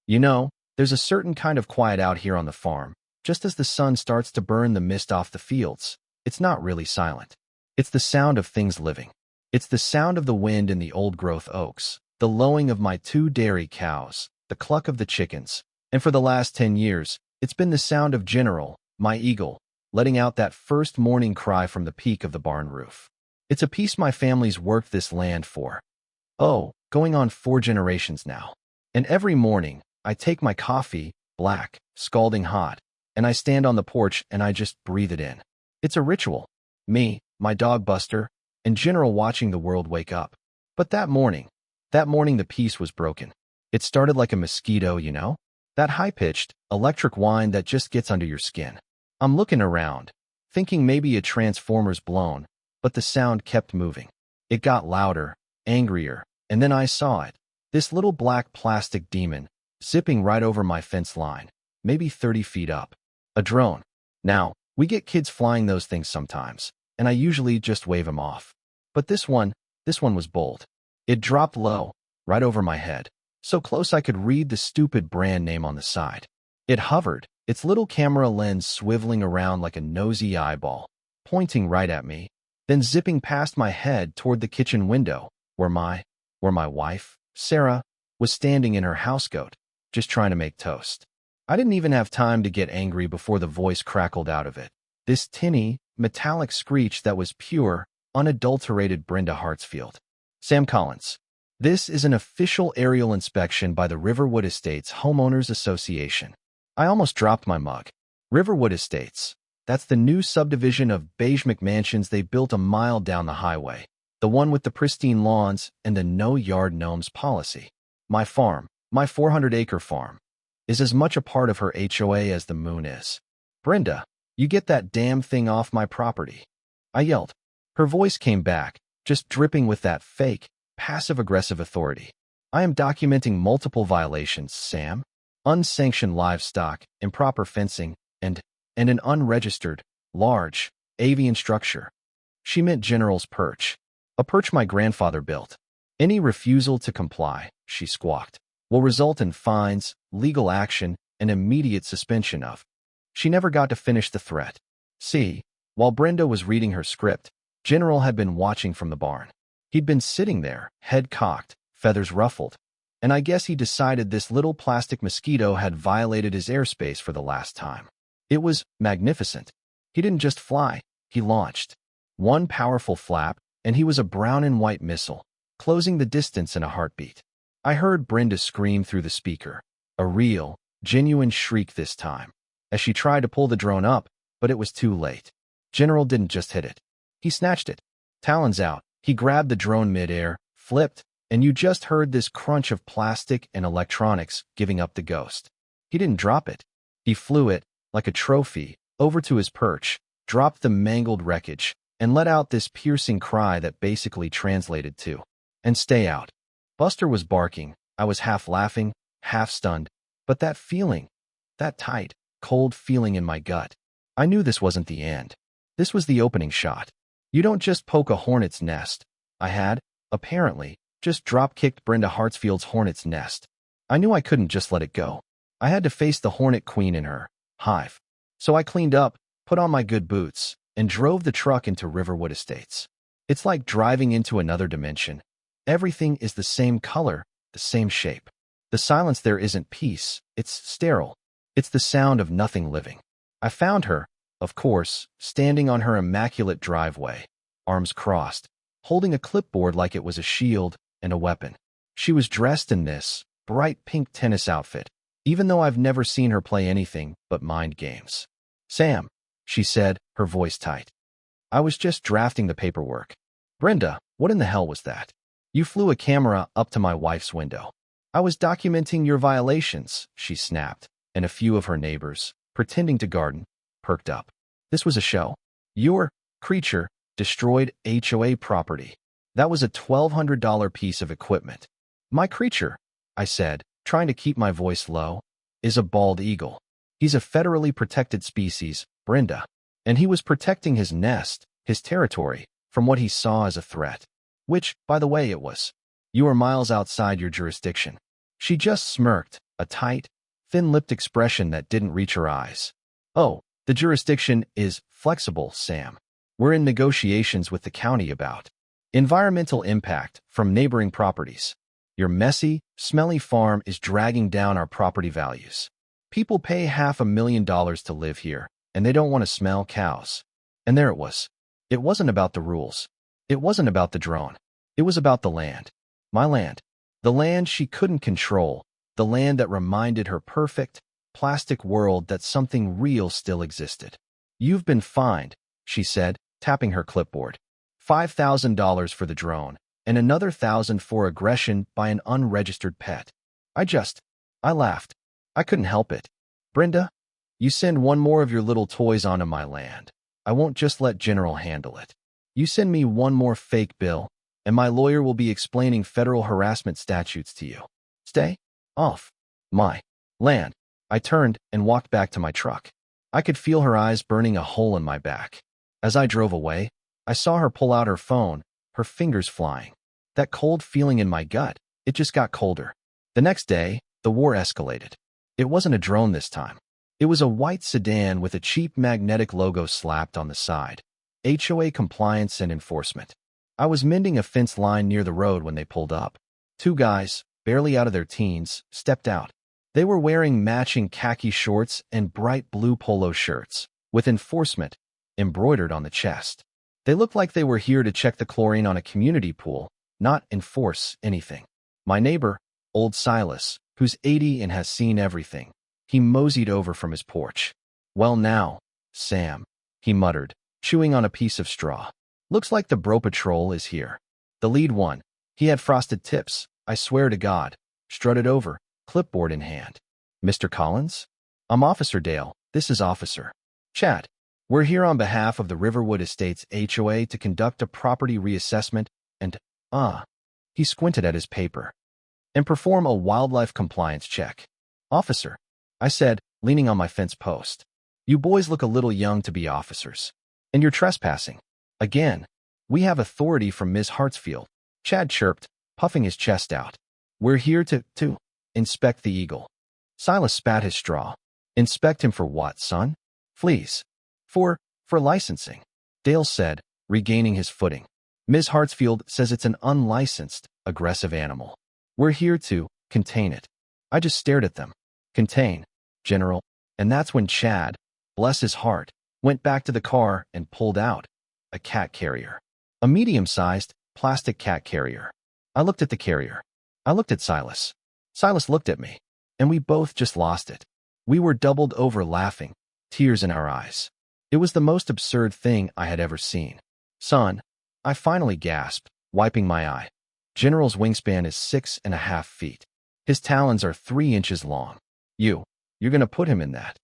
You know, there's a certain kind of quiet out here on the farm. Just as the sun starts to burn the mist off the fields, it's not really silent. It's the sound of things living. It's the sound of the wind in the old-growth oaks, the lowing of my 2 dairy cows, the cluck of the chickens, and for the last 10 years, it's been the sound of General, my eagle, letting out that first morning cry from the peak of the barn roof. It's a piece my family's worked this land for. Oh, going on 4 generations now. And every morning, I take my coffee, black, scalding hot, and I stand on the porch and I just breathe it in. It's a ritual. Me, my dog Buster, and General watching the world wake up. But that morning the peace was broken. It started like a mosquito, you know? That high-pitched, electric whine that just gets under your skin. I'm looking around, thinking maybe a transformer's blown, but the sound kept moving. It got louder, angrier, and then I saw it. This little black plastic demon, zipping right over my fence line, maybe 30 feet up. A drone. Now, we get kids flying those things sometimes, and I usually just wave them off. But this one was bold. It dropped low, right over my head, so close I could read the stupid brand name on the side. It hovered, its little camera lens swiveling around like a nosy eyeball, pointing right at me, then zipping past my head toward the kitchen window, where my wife, Sarah, was standing in her housecoat, just trying to make toast. I didn't even have time to get angry before the voice crackled out of it. This tinny, metallic screech that was pure, unadulterated Brenda Hartsfield. Sam Collins. This is an official aerial inspection by the Riverwood Estates Homeowners Association. I almost dropped my mug. Riverwood Estates. That's the new subdivision of beige McMansions they built a mile down the highway. The one with the pristine lawns and the no-yard gnomes policy. My farm, my 400-acre farm, is as much a part of her HOA as the moon is. Brenda, you get that damn thing off my property. I yelled. Her voice came back, just dripping with that fake, passive-aggressive authority. I am documenting multiple violations, Sam. Unsanctioned livestock, improper fencing, and an unregistered, large, avian structure. She meant General's perch. A perch my grandfather built. Any refusal to comply, she squawked, will result in fines, legal action, and immediate suspension of. She never got to finish the threat. See, while Brenda was reading her script, General had been watching from the barn. He'd been sitting there, head cocked, feathers ruffled, and I guess he decided this little plastic mosquito had violated his airspace for the last time. It was magnificent. He didn't just fly, he launched. One powerful flap, and he was a brown and white missile, closing the distance in a heartbeat. I heard Brenda scream through the speaker, a real, genuine shriek this time, as she tried to pull the drone up, but it was too late. General didn't just hit it. He snatched it. Talons out, he grabbed the drone midair, flipped, and you just heard this crunch of plastic and electronics giving up the ghost. He didn't drop it. He flew it, like a trophy, over to his perch, dropped the mangled wreckage, and let out this piercing cry that basically translated to, "And stay out." Buster was barking. I was half laughing, half stunned, but that feeling, that tight, cold feeling in my gut, I knew this wasn't the end. This was the opening shot. You don't just poke a hornet's nest. I had, apparently, just drop-kicked Brenda Hartsfield's hornet's nest. I knew I couldn't just let it go. I had to face the hornet queen in her hive. So I cleaned up, put on my good boots, and drove the truck into Riverwood Estates. It's like driving into another dimension. Everything is the same color, the same shape. The silence there isn't peace, it's sterile. It's the sound of nothing living. I found her, of course, standing on her immaculate driveway, arms crossed, holding a clipboard like it was a shield and a weapon. She was dressed in this bright pink tennis outfit, even though I've never seen her play anything but mind games. "Sam," she said, her voice tight. I was just drafting the paperwork. "Brenda, what in the hell was that? You flew a camera up to my wife's window." "I was documenting your violations," she snapped, and a few of her neighbors, pretending to garden, perked up. "This was a show. Your creature destroyed HOA property. That was a $1,200 piece of equipment." "My creature," I said, trying to keep my voice low, "is a bald eagle. He's a federally protected species, Brenda. And he was protecting his nest, his territory, from what he saw as a threat. Which, by the way, it was. You are miles outside your jurisdiction." She just smirked, a tight, thin-lipped expression that didn't reach her eyes. "Oh, the jurisdiction is flexible, Sam. We're in negotiations with the county about environmental impact from neighboring properties. Your messy, smelly farm is dragging down our property values. People pay $500,000 to live here, and they don't want to smell cows." And there it was. It wasn't about the rules. It wasn't about the drone. It was about the land. My land. The land she couldn't control. The land that reminded her perfect, plastic world that something real still existed. "You've been fined," she said, tapping her clipboard. $5,000 for the drone, and another $1,000 for aggression by an unregistered pet. I laughed. I couldn't help it. "Brenda, you send one more of your little toys onto my land. I won't just let General handle it. You send me one more fake bill, and my lawyer will be explaining federal harassment statutes to you. Stay off my land." I turned and walked back to my truck. I could feel her eyes burning a hole in my back. As I drove away, I saw her pull out her phone, her fingers flying. That cold feeling in my gut, it just got colder. The next day, the war escalated. It wasn't a drone this time. It was a white sedan with a cheap magnetic logo slapped on the side. HOA Compliance and Enforcement. I was mending a fence line near the road when they pulled up. Two guys, barely out of their teens, stepped out. They were wearing matching khaki shorts and bright blue polo shirts, with enforcement embroidered on the chest. They looked like they were here to check the chlorine on a community pool, not enforce anything. My neighbor, old Silas, who's 80 and has seen everything, he moseyed over from his porch. "Well now, Sam," he muttered, chewing on a piece of straw. "Looks like the Bro Patrol is here." The lead one, he had frosted tips, I swear to God, strutted over, clipboard in hand. "Mr. Collins? I'm Officer Dale. This is Officer Chad. We're here on behalf of the Riverwood Estates HOA to conduct a property reassessment and, he squinted at his paper, and perform a wildlife compliance check." "Officer," I said, leaning on my fence post. "You boys look a little young to be officers. And you're trespassing. Again. We have authority from Ms. Hartsfield," Chad chirped, puffing his chest out. "We're here to inspect the eagle." Silas spat his straw. "Inspect him for what, son?" "Fleas. For licensing," Dale said, regaining his footing. "Ms. Hartsfield says it's an unlicensed, aggressive animal. We're here to contain it." I just stared at them. "Contain, General." And that's when Chad, bless his heart, went back to the car and pulled out a cat carrier. A medium-sized, plastic cat carrier. I looked at the carrier. I looked at Silas. Silas looked at me. And we both just lost it. We were doubled over laughing, tears in our eyes. It was the most absurd thing I had ever seen. "Son," I finally gasped, wiping my eye. "General's wingspan is 6.5 feet. His talons are 3 inches long. You're gonna put him in that?"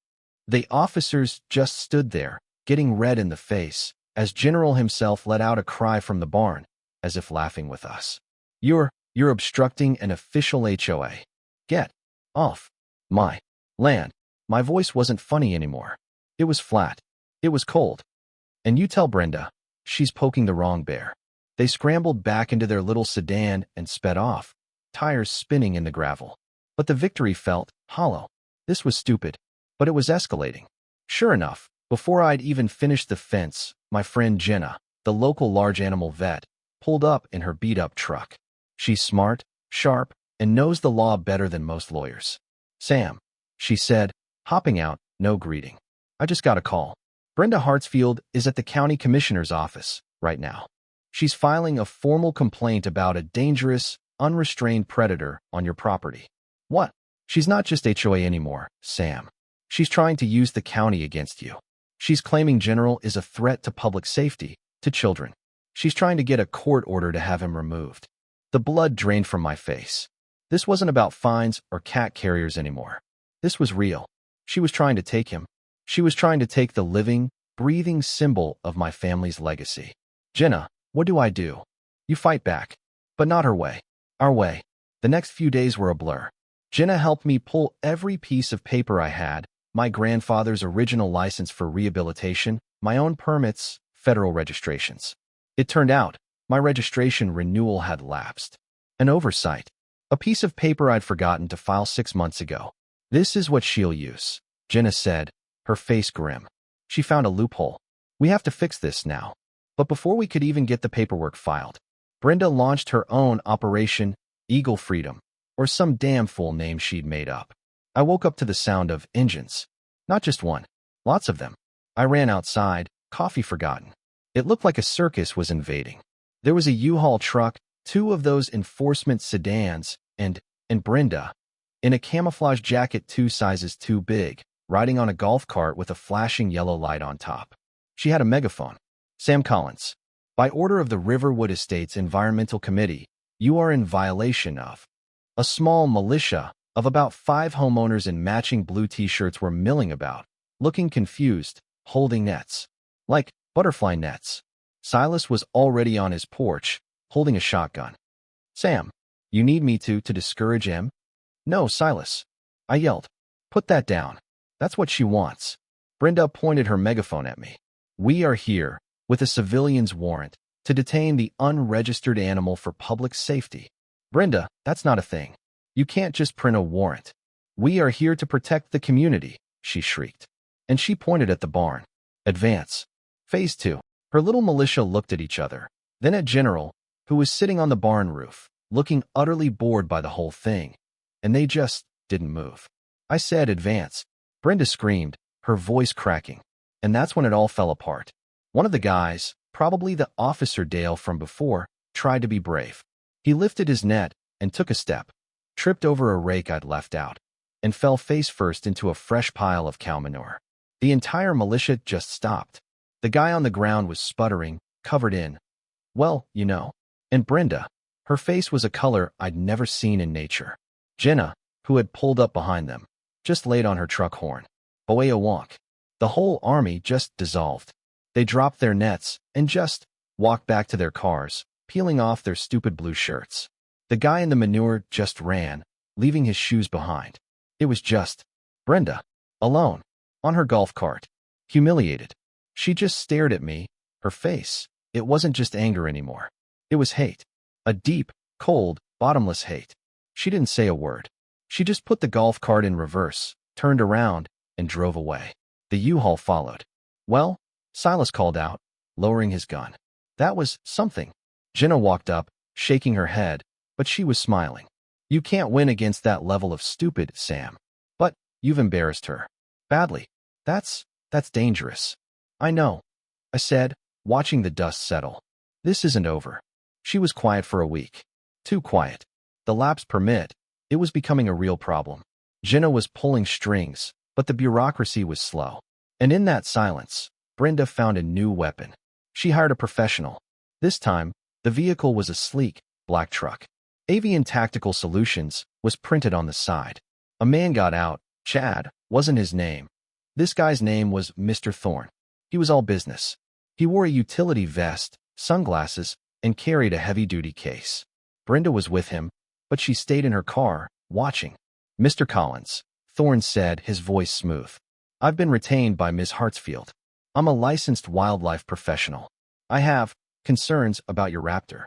The officers just stood there, getting red in the face, as General himself let out a cry from the barn, as if laughing with us. You're obstructing an official HOA. Get off my land." My voice wasn't funny anymore. It was flat. It was cold. "And you tell Brenda, she's poking the wrong bear." They scrambled back into their little sedan and sped off, tires spinning in the gravel. But the victory felt hollow. This was stupid, but it was escalating. Sure enough, before I'd even finished the fence, my friend Jenna, the local large animal vet, pulled up in her beat-up truck. She's smart, sharp, and knows the law better than most lawyers. "Sam," she said, hopping out, no greeting. "I just got a call. Brenda Hartsfield is at the county commissioner's office right now. She's filing a formal complaint about a dangerous, unrestrained predator on your property." "What?" "She's not just HOA anymore, Sam. She's trying to use the county against you. She's claiming General is a threat to public safety, to children. She's trying to get a court order to have him removed." The blood drained from my face. This wasn't about fines or cat carriers anymore. This was real. She was trying to take him. She was trying to take the living, breathing symbol of my family's legacy. "Jenna, what do I do?" "You fight back." But not her way. Our way. The next few days were a blur. Jenna helped me pull every piece of paper I had, my grandfather's original license for rehabilitation, my own permits, federal registrations. It turned out, my registration renewal had lapsed. An oversight. A piece of paper I'd forgotten to file 6 months ago. This is what she'll use, Jenna said, her face grim. She found a loophole. We have to fix this now. But before we could even get the paperwork filed, Brenda launched her own Operation Eagle Freedom, or some damn fool name she'd made up. I woke up to the sound of engines. Not just one. Lots of them. I ran outside, coffee forgotten. It looked like a circus was invading. There was a U-Haul truck, 2 of those enforcement sedans, and Brenda, in a camouflage jacket 2 sizes too big, riding on a golf cart with a flashing yellow light on top. She had a megaphone. Sam Collins. By order of the Riverwood Estates Environmental Committee, you are in violation of. A small militia of about 5 homeowners in matching blue t-shirts were milling about, looking confused, holding nets. Like butterfly nets. Silas was already on his porch, holding a shotgun. Sam, you need me to discourage him? No, Silas. I yelled. Put that down. That's what she wants. Brenda pointed her megaphone at me. We are here, with a civilian's warrant, to detain the unregistered animal for public safety. Brenda, that's not a thing. You can't just print a warrant. We are here to protect the community, she shrieked. And she pointed at the barn. Advance. Phase 2. Her little militia looked at each other, then at General, who was sitting on the barn roof, looking utterly bored by the whole thing. And they just didn't move. I said, advance. Brenda screamed, her voice cracking. And that's when it all fell apart. One of the guys, probably the Officer Dale from before, tried to be brave. He lifted his net and took a step, tripped over a rake I'd left out, and fell face first into a fresh pile of cow manure. The entire militia just stopped. The guy on the ground was sputtering, covered in, well, you know. And Brenda, her face was a color I'd never seen in nature. Jenna, who had pulled up behind them, just laid on her truck horn. Away a wonk. The whole army just dissolved. They dropped their nets and just walked back to their cars, peeling off their stupid blue shirts. The guy in the manure just ran, leaving his shoes behind. It was just Brenda, alone, on her golf cart, humiliated. She just stared at me, her face. It wasn't just anger anymore. It was hate. A deep, cold, bottomless hate. She didn't say a word. She just put the golf cart in reverse, turned around, and drove away. The U-Haul followed. Well, Silas called out, lowering his gun. That was something. Jenna walked up, shaking her head, but she was smiling. You can't win against that level of stupid, Sam. But you've embarrassed her. Badly. That's dangerous. I know, I said, watching the dust settle. This isn't over. She was quiet for a week. Too quiet. The lapse permit. It was becoming a real problem. Jenna was pulling strings, but the bureaucracy was slow. And in that silence, Brenda found a new weapon. She hired a professional. This time, the vehicle was a sleek, black truck. Avian Tactical Solutions was printed on the side. A man got out. Chad wasn't his name. This guy's name was Mr. Thorne. He was all business. He wore a utility vest, sunglasses, and carried a heavy-duty case. Brenda was with him, but she stayed in her car, watching. Mr. Collins, Thorne said, his voice smooth. I've been retained by Ms. Hartsfield. I'm a licensed wildlife professional. I have concerns about your raptor.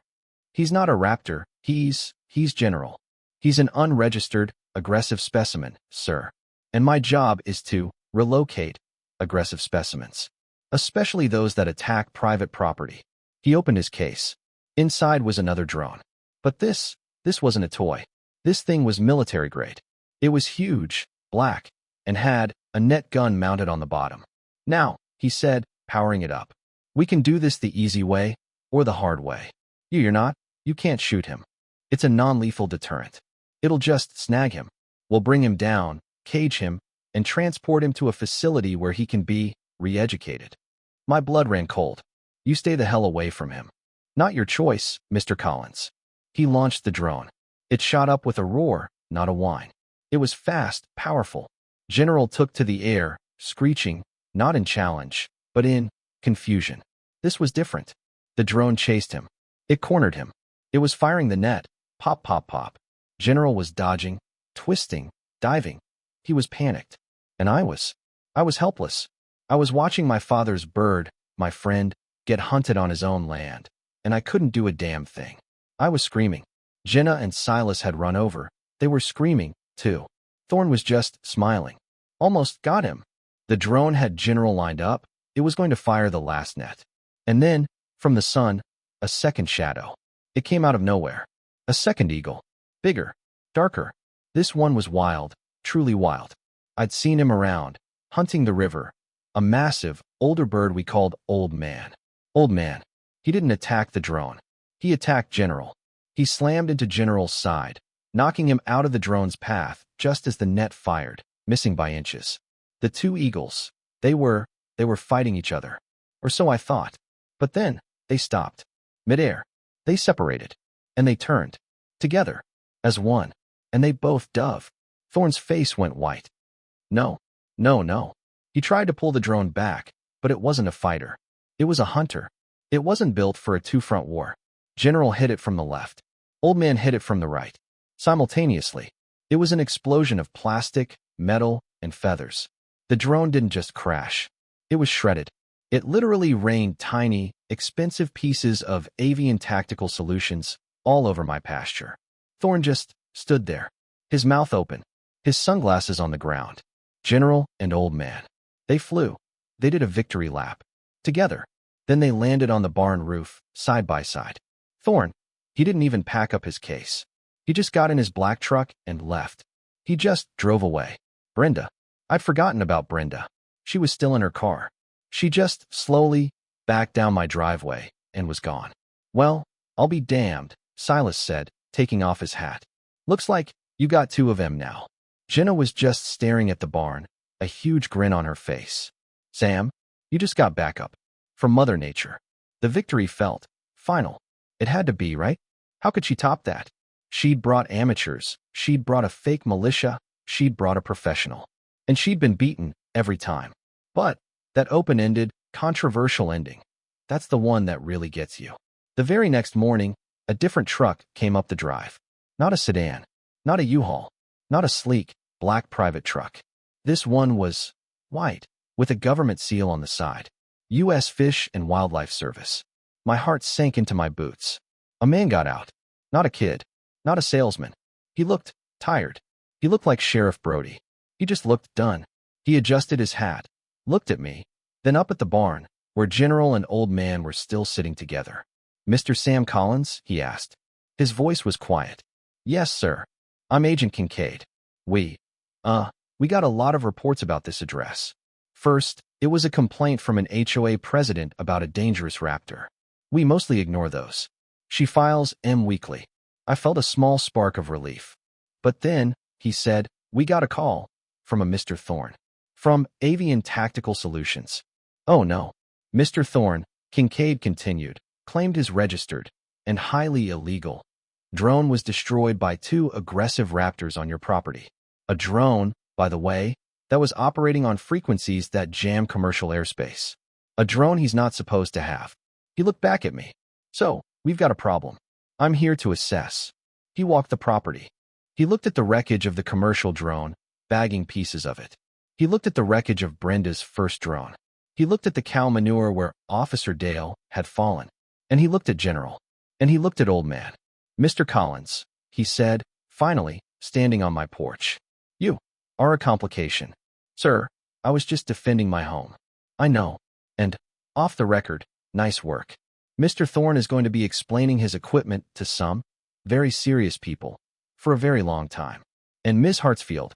He's not a raptor, he's General. He's an unregistered, aggressive specimen, sir. And my job is to relocate aggressive specimens, especially those that attack private property. He opened his case. Inside was another drone. But this wasn't a toy. This thing was military grade. It was huge, black, and had a net gun mounted on the bottom. Now, he said, powering it up. We can do this the easy way or the hard way. You're not. You can't shoot him. It's a non-lethal deterrent. It'll just snag him. We'll bring him down, cage him, and transport him to a facility where he can be re-educated. My blood ran cold. You stay the hell away from him. Not your choice, Mr. Collins. He launched the drone. It shot up with a roar, not a whine. It was fast, powerful. General took to the air, screeching, not in challenge, but in confusion. This was different. The drone chased him. It cornered him. It was firing the net. Pop, pop, pop. General was dodging, twisting, diving. He was panicked. And I was helpless. I was watching my father's bird, my friend, get hunted on his own land, and I couldn't do a damn thing. I was screaming. Jenna and Silas had run over. They were screaming, too. Thorne was just smiling. Almost got him. The drone had General lined up. It was going to fire the last net. And then, from the sun, a second shadow. It came out of nowhere. A second eagle. Bigger. Darker. This one was wild. Truly wild. I'd seen him around, hunting the river. A massive, older bird we called Old Man. Old Man. He didn't attack the drone. He attacked General. He slammed into General's side, knocking him out of the drone's path just as the net fired, missing by inches. The two eagles, they were fighting each other. Or so I thought. But then, they stopped. Midair. They separated. And they turned. Together. As one. And they both dove. Thorne's face went white. No. No, no. He tried to pull the drone back, but it wasn't a fighter. It was a hunter. It wasn't built for a two-front war. General hit it from the left. Old Man hit it from the right. Simultaneously. It was an explosion of plastic, metal, and feathers. The drone didn't just crash. It was shredded. It literally rained tiny, expensive pieces of avian tactical solutions all over my pasture. Thorne just stood there, his mouth open, his sunglasses on the ground. General and Old Man. They flew. They did a victory lap. Together. Then they landed on the barn roof, side by side. Thorne, he didn't even pack up his case. He just got in his black truck and left. He just drove away. Brenda. I'd forgotten about Brenda. She was still in her car. She just slowly backed down my driveway and was gone. Well, I'll be damned, Silas said, taking off his hat. Looks like you got two of them now. Jenna was just staring at the barn, a huge grin on her face. Sam, you just got backup. From Mother Nature. The victory felt final. It had to be, right? How could she top that? She'd brought amateurs. She'd brought a fake militia. She'd brought a professional. And she'd been beaten every time. But that open-ended, controversial ending, that's the one that really gets you. The very next morning, a different truck came up the drive. Not a sedan. Not a U-Haul. Not a sleek, black private truck. This one was white, with a government seal on the side. U.S. Fish and Wildlife Service. My heart sank into my boots. A man got out. Not a kid. Not a salesman. He looked tired. He looked like Sheriff Brody. He just looked done. He adjusted his hat, looked at me, then up at the barn, where General and Old Man were still sitting together. Mr. Sam Collins? He asked. His voice was quiet. Yes, sir. I'm Agent Kincaid. We got a lot of reports about this address. First, it was a complaint from an HOA president about a dangerous raptor. We mostly ignore those. She files M weekly. I felt a small spark of relief. But then, he said, we got a call from a Mr. Thorne. From Avian Tactical Solutions. Oh no. Mr. Thorne, Kincaid continued, claimed his registered and highly illegal drone was destroyed by two aggressive raptors on your property. A drone, by the way, that was operating on frequencies that jam commercial airspace. A drone he's not supposed to have. He looked back at me. So, we've got a problem. I'm here to assess. He walked the property. He looked at the wreckage of the commercial drone, bagging pieces of it. He looked at the wreckage of Brenda's first drone. He looked at the cow manure where Officer Dale had fallen. And he looked at General. And he looked at Old Man. Mr. Collins, he said, finally, standing on my porch. You are a complication. Sir, I was just defending my home. I know. And, off the record, nice work. Mr. Thorne is going to be explaining his equipment to some very serious people for a very long time. And Ms. Hartsfield,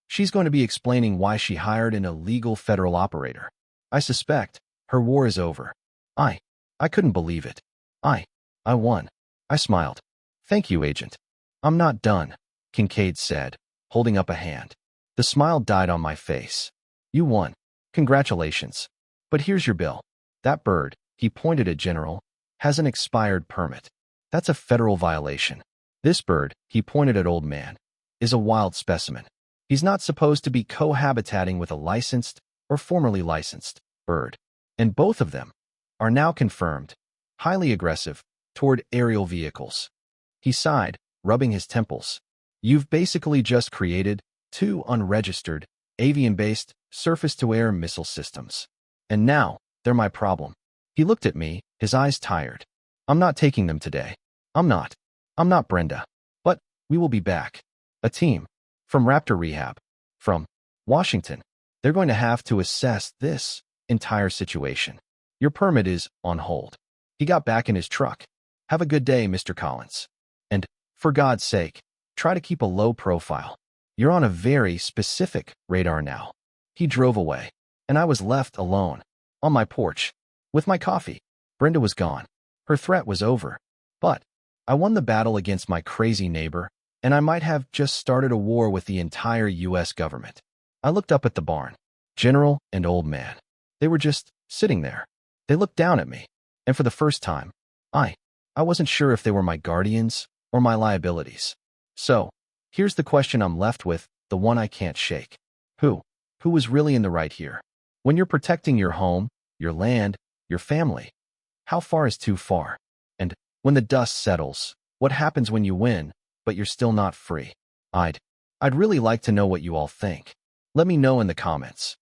she's going to be explaining why she hired an illegal federal operator. I suspect her war is over. I couldn't believe it. I won. I smiled. Thank you, Agent. I'm not done, Kincaid said, holding up a hand. The smile died on my face. You won. Congratulations. But here's your bill. That bird, he pointed at General, has an expired permit. That's a federal violation. This bird, he pointed at Old Man, is a wild specimen. He's not supposed to be cohabitating with a licensed or formerly licensed bird. And both of them are now confirmed, highly aggressive, toward aerial vehicles. He sighed, rubbing his temples. You've basically just created two unregistered, avian-based, surface-to-air missile systems. And now, they're my problem. He looked at me, his eyes tired. I'm not taking them today. I'm not Brenda. We will be back. A team. From Raptor Rehab. From Washington. They're going to have to assess this entire situation. Your permit is on hold. He got back in his truck. Have a good day, Mr. Collins. And, for God's sake, try to keep a low profile. You're on a very specific radar now. He drove away, and I was left alone, on my porch, with my coffee. Brenda was gone. Her threat was over. But I won the battle against my crazy neighbor, and I might have just started a war with the entire U.S. government. I looked up at the barn. General and Old Man. They were just sitting there. They looked down at me, and for the first time, I wasn't sure if they were my guardians or my liabilities. So, here's the question I'm left with, the one I can't shake. Who was really in the right here? When you're protecting your home, your land, your family, how far is too far? And when the dust settles, what happens when you win, but you're still not free? I'd really like to know what you all think. Let me know in the comments.